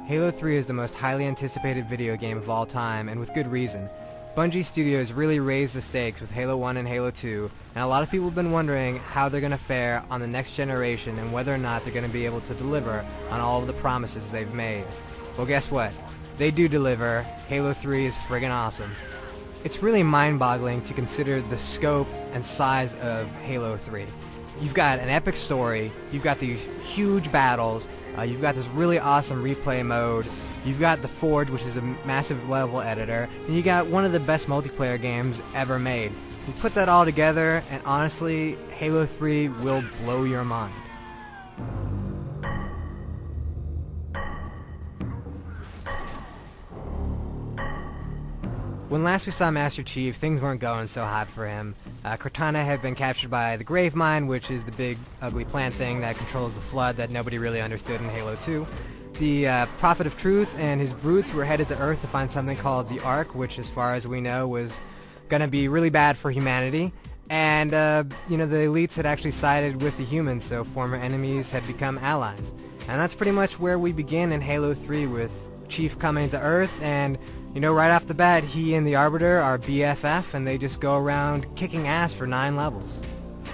Halo 3 is the most highly anticipated video game of all time, and with good reason. Bungie Studios really raised the stakes with Halo 1 and Halo 2, and a lot of people have been wondering how they're going to fare on the next generation and whether or not they're going to be able to deliver on all of the promises they've made. Well, guess what? They do deliver. Halo 3 is friggin' awesome. It's really mind-boggling to consider the scope and size of Halo 3. You've got an epic story, you've got these huge battles, you've got this really awesome replay mode, you've got the Forge, which is a massive level editor, and you got one of the best multiplayer games ever made. You put that all together, and honestly, Halo 3 will blow your mind. When last we saw Master Chief, things weren't going so hot for him. Cortana had been captured by the Gravemind, which is the big, ugly plant thing that controls the Flood that nobody really understood in Halo 2. The Prophet of Truth and his brutes were headed to Earth to find something called the Ark, which, as far as we know, was going to be really bad for humanity. And, the elites had actually sided with the humans, so former enemies had become allies. And that's pretty much where we begin in Halo 3 with Chief coming to Earth, and right off the bat, he and the Arbiter are BFF, and they just go around kicking ass for 9 levels.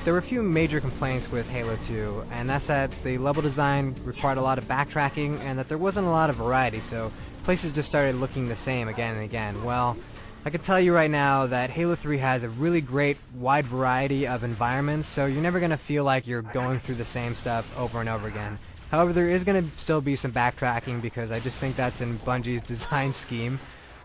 There were a few major complaints with Halo 2, and that's that the level design required a lot of backtracking, and that there wasn't a lot of variety, so places just started looking the same again and again. Well, I can tell you right now that Halo 3 has a really great wide variety of environments, so you're never going to feel like you're going through the same stuff over and over again. However, there is going to still be some backtracking because I just think that's in Bungie's design scheme.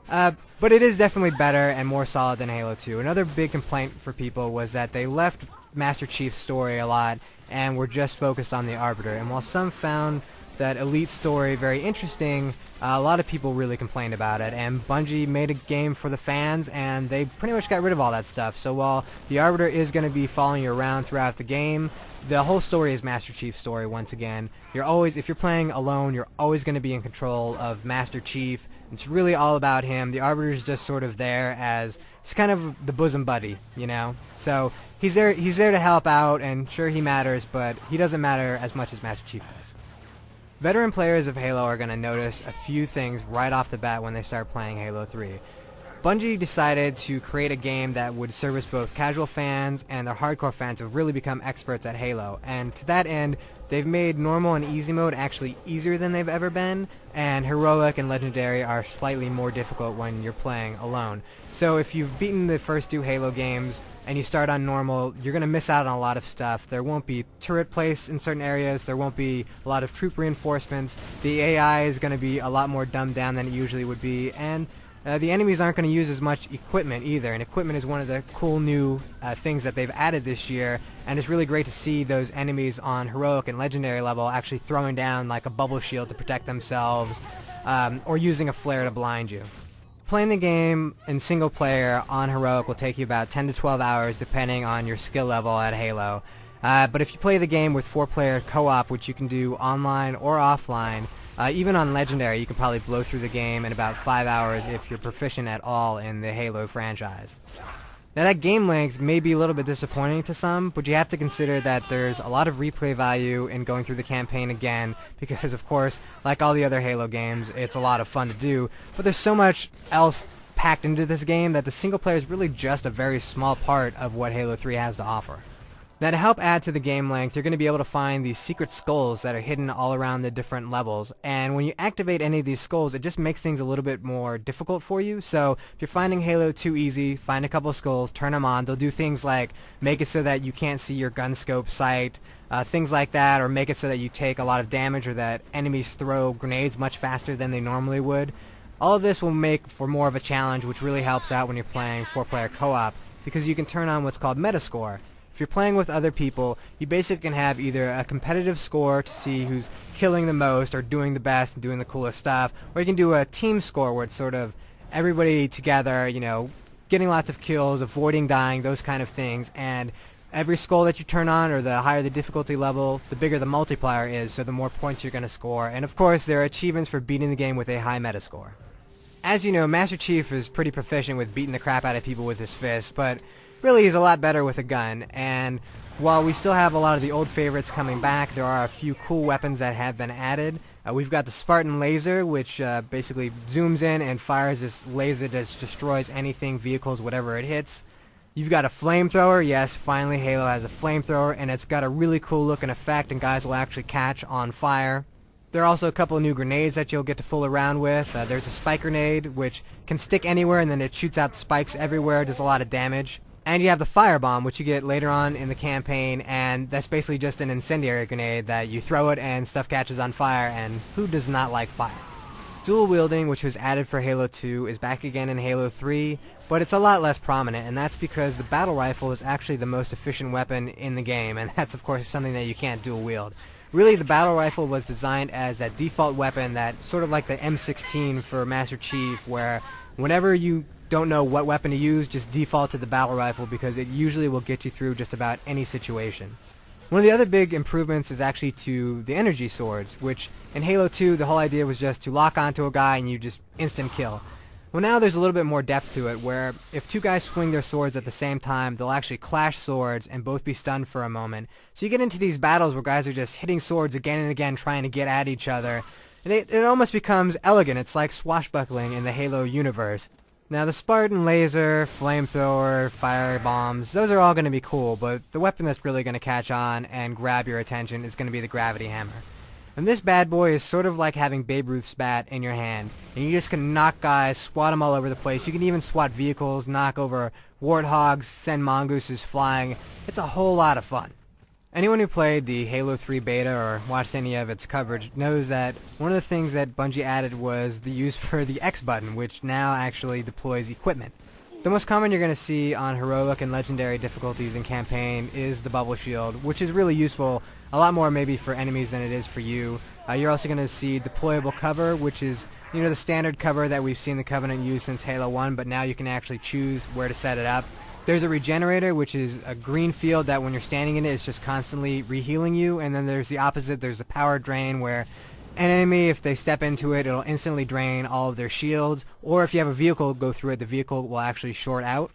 But it is definitely better and more solid than Halo 2. Another big complaint for people was that they left Master Chief's story a lot and were just focused on the Arbiter. And while some found that Elite story very interesting, a lot of people really complained about it. And Bungie made a game for the fans, and they pretty much got rid of all that stuff. So while the Arbiter is going to be following you around throughout the game, the whole story is Master Chief's story once again. If you're playing alone, you're always going to be in control of Master Chief. It's really all about him. The Arbiter is just sort of there as he's kind of the bosom buddy, So he's there to help out, and sure, he matters, but he doesn't matter as much as Master Chief does. Veteran players of Halo are going to notice a few things right off the bat when they start playing Halo 3. Bungie decided to create a game that would service both casual fans and their hardcore fans who have really become experts at Halo, and to that end, they've made normal and easy mode actually easier than they've ever been, and heroic and legendary are slightly more difficult when you're playing alone. So if you've beaten the first 2 Halo games and you start on normal, you're going to miss out on a lot of stuff. There won't be turret placed in certain areas, there won't be a lot of troop reinforcements, the AI is going to be a lot more dumbed down than it usually would be, and the enemies aren't going to use as much equipment either, and equipment is one of the cool new things that they've added this year, and it's really great to see those enemies on heroic and legendary level actually throwing down like a bubble shield to protect themselves, or using a flare to blind you. Playing the game in single player on heroic will take you about 10 to 12 hours depending on your skill level at Halo, but if you play the game with 4-player co-op, which you can do online or offline, even on Legendary, you can probably blow through the game in about 5 hours if you're proficient at all in the Halo franchise. Now that game length may be a little bit disappointing to some, but you have to consider that there's a lot of replay value in going through the campaign again, because of course, like all the other Halo games, it's a lot of fun to do, but there's so much else packed into this game that the single player is really just a very small part of what Halo 3 has to offer. Now to help add to the game length, you're going to be able to find these secret skulls that are hidden all around the different levels, and when you activate any of these skulls, it just makes things a little bit more difficult for you. So if you're finding Halo too easy, find a couple of skulls, turn them on. They'll do things like make it so that you can't see your gun scope sight, things like that, or make it so that you take a lot of damage, or that enemies throw grenades much faster than they normally would. All of this will make for more of a challenge, which really helps out when you're playing 4-player co-op, because you can turn on what's called Metascore. If you're playing with other people, you basically can have either a competitive score to see who's killing the most or doing the best and doing the coolest stuff, or you can do a team score where it's sort of everybody together, getting lots of kills, avoiding dying, those kind of things, and every skull that you turn on, or the higher the difficulty level, the bigger the multiplier is, so the more points you're going to score, and of course there are achievements for beating the game with a high metascore. As you know, Master Chief is pretty proficient with beating the crap out of people with his fist, but really he's a lot better with a gun, and while we still have a lot of the old favorites coming back, there are a few cool weapons that have been added. We've got the Spartan laser, which basically zooms in and fires this laser that destroys anything, vehicles, whatever it hits. You've got a flamethrower. Yes, finally Halo has a flamethrower, and it's got a really cool looking effect, and guys will actually catch on fire. There are also a couple of new grenades that you'll get to fool around with. There's a spike grenade, which can stick anywhere, and then it shoots out the spikes everywhere, does a lot of damage. And you have the firebomb, which you get later on in the campaign, and that's basically just an incendiary grenade that you throw it and stuff catches on fire, and who does not like fire? Dual wielding, which was added for Halo 2, is back again in Halo 3, but it's a lot less prominent, and that's because the battle rifle is actually the most efficient weapon in the game, and that's of course something that you can't dual wield. Really, the battle rifle was designed as that default weapon, that sort of like the M16 for Master Chief, where whenever you don't know what weapon to use, just default to the battle rifle because it usually will get you through just about any situation. One of the other big improvements is actually to the energy swords, which in Halo 2 the whole idea was just to lock onto a guy and you just instant kill. Well, now there's a little bit more depth to it, where if two guys swing their swords at the same time, they'll actually clash swords and both be stunned for a moment. So you get into these battles where guys are just hitting swords again and again trying to get at each other, and it almost becomes elegant. It's like swashbuckling in the Halo universe. Now the Spartan laser, flamethrower, fire bombs, those are all going to be cool, but the weapon that's really going to catch on and grab your attention is going to be the gravity hammer. And this bad boy is sort of like having Babe Ruth's bat in your hand, and you just can knock guys, swat them all over the place. You can even swat vehicles, knock over warthogs, send mongooses flying. It's a whole lot of fun. Anyone who played the Halo 3 beta or watched any of its coverage knows that one of the things that Bungie added was the use for the X button, which now actually deploys equipment. The most common you're going to see on heroic and legendary difficulties in campaign is the bubble shield, which is really useful, a lot more maybe for enemies than it is for you. You're also going to see deployable cover, which is the standard cover that we've seen the Covenant use since Halo 1, but now you can actually choose where to set it up. There's a regenerator, which is a green field that when you're standing in it, it's just constantly rehealing you, and then there's the opposite. There's a power drain where an enemy, if they step into it, it'll instantly drain all of their shields, or if you have a vehicle go through it, the vehicle will actually short out.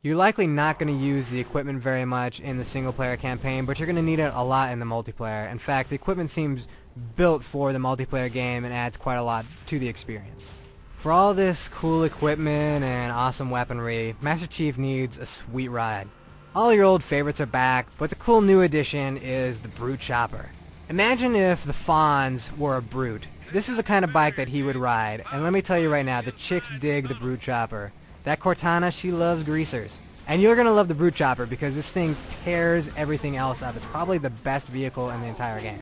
You're likely not going to use the equipment very much in the single-player campaign, but you're going to need it a lot in the multiplayer. In fact, the equipment seems built for the multiplayer game and adds quite a lot to the experience. For all this cool equipment and awesome weaponry, Master Chief needs a sweet ride. All your old favorites are back, but the cool new addition is the Brute Chopper. Imagine if the Fonz were a brute. This is the kind of bike that he would ride, and let me tell you right now, the chicks dig the Brute Chopper. That Cortana, she loves greasers. And you're going to love the Brute Chopper because this thing tears everything else up. It's probably the best vehicle in the entire game.